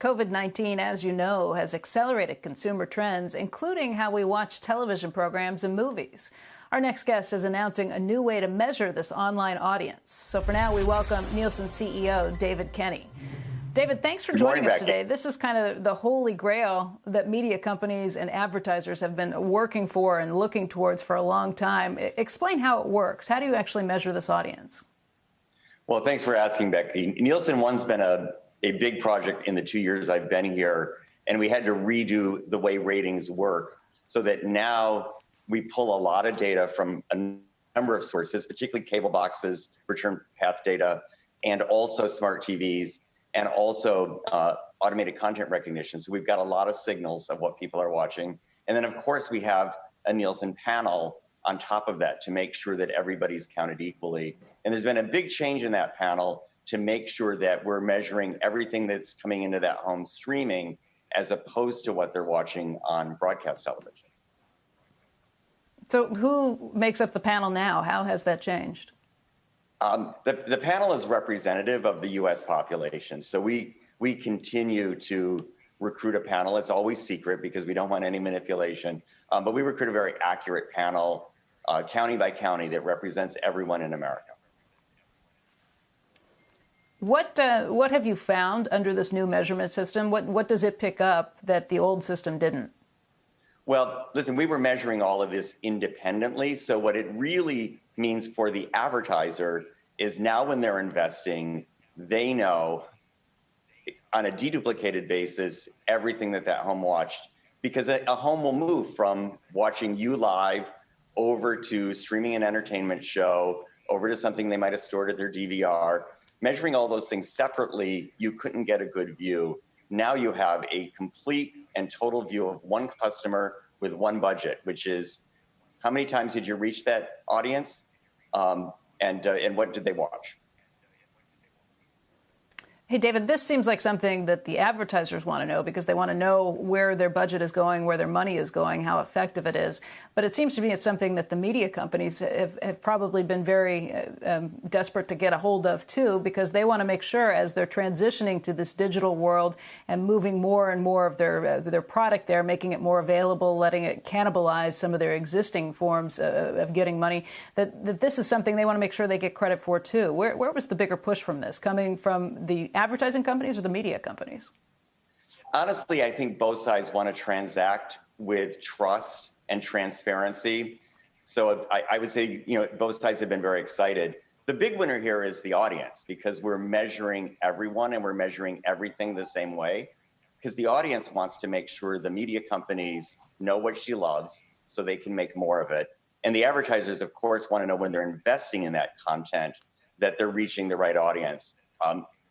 COVID-19, as you know, has accelerated consumer trends, including how we watch television programs and movies. Our next guest is announcing a new way to measure this online audience. So for now, we welcome Nielsen CEO David Kenny. David, thanks for joining us today. This is kind of the holy grail that media companies and advertisers have been working for and looking towards for a long time. Explain how it works. How do you actually measure this audience? Well, thanks for asking, Becky. Nielsen One's been a big project in the 2 years I've been here, and we had to redo the way ratings work so that now we pull a lot of data from a number of sources, particularly cable boxes, return path data, and also smart TVs, and also automated content recognition. So we've got a lot of signals of what people are watching. And then, of course, we have a Nielsen panel on top of that to make sure that everybody's counted equally. And there's been a big change in that panel to make sure that we're measuring everything that's coming into that home streaming as opposed to what they're watching on broadcast television. So who makes up the panel now? How has that changed? The panel is representative of the U.S. population. So we continue to recruit a panel. It's always secret because we don't want any manipulation. But we recruit a very accurate panel, county by county, that represents everyone in America. What have you found under this new measurement system? What does it pick up that the old system didn't? Well, listen, we were measuring all of this independently. So what it really means for the advertiser is now when they're investing, they know on a deduplicated basis everything that home watched, because a home will move from watching you live over to streaming an entertainment show, over to something they might have stored at their DVR. Measuring all those things separately, you couldn't get a good view. Now you have a complete and total view of one customer with one budget, which is how many times did you reach that audience, and what did they watch? Hey, David, this seems like something that the advertisers want to know because they want to know where their budget is going, where their money is going, how effective it is. But it seems to me it's something that the media companies have probably been very desperate to get a hold of, too, because they want to make sure as they're transitioning to this digital world and moving more and more of their product there, making it more available, letting it cannibalize some of their existing forms of getting money, that this is something they want to make sure they get credit for, too. Where was the bigger push from this? Coming from the advertising companies or the media companies? Honestly, I think both sides want to transact with trust and transparency. So I would say, both sides have been very excited. The big winner here is the audience, because we're measuring everyone and we're measuring everything the same way, because the audience wants to make sure the media companies know what she loves so they can make more of it. And the advertisers, of course, want to know when they're investing in that content that they're reaching the right audience.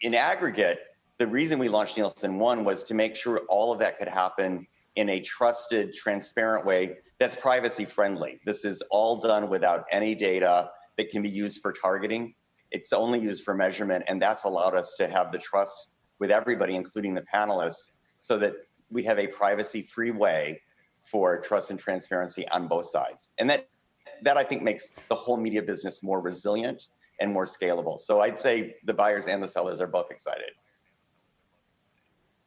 In aggregate, the reason we launched Nielsen One was to make sure all of that could happen in a trusted, transparent way that's privacy friendly. This is all done without any data that can be used for targeting. It's only used for measurement, and that's allowed us to have the trust with everybody, including the panelists, so that we have a privacy-free way for trust and transparency on both sides. And that I think makes the whole media business more resilient and more scalable. So I'd say the buyers and the sellers are both excited.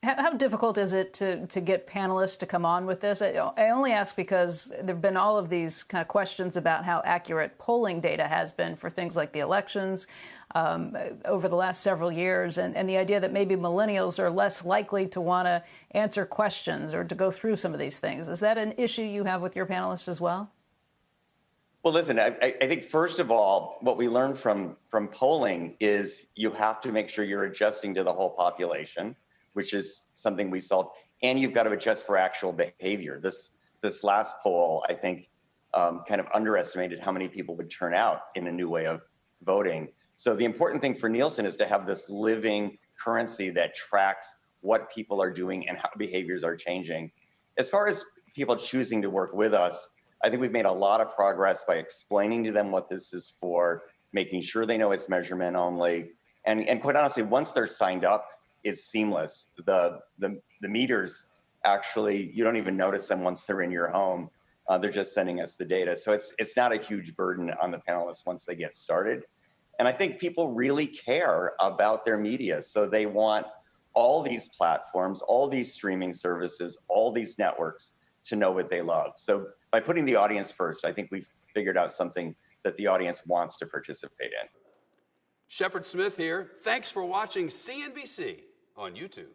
How difficult is it to get panelists to come on with this? I only ask because there have been all of these kind of questions about how accurate polling data has been for things like the elections over the last several years, and the idea that maybe millennials are less likely to want to answer questions or to go through some of these things. Is that an issue you have with your panelists as well? Well, listen, I think, first of all, what we learned from polling is you have to make sure you're adjusting to the whole population, which is something we solved, and you've got to adjust for actual behavior. This last poll, I think, kind of underestimated how many people would turn out in a new way of voting. So the important thing for Nielsen is to have this living currency that tracks what people are doing and how behaviors are changing. As far as people choosing to work with us, I think we've made a lot of progress by explaining to them what this is for, making sure they know it's measurement only. And quite honestly, once they're signed up, it's seamless. The meters, actually, you don't even notice them once they're in your home. They're just sending us the data. So it's not a huge burden on the panelists once they get started. And I think people really care about their media. So they want all these platforms, all these streaming services, all these networks to know what they love. So by putting the audience first, I think we've figured out something that the audience wants to participate in. Shepard Smith here. Thanks for watching CNBC on YouTube.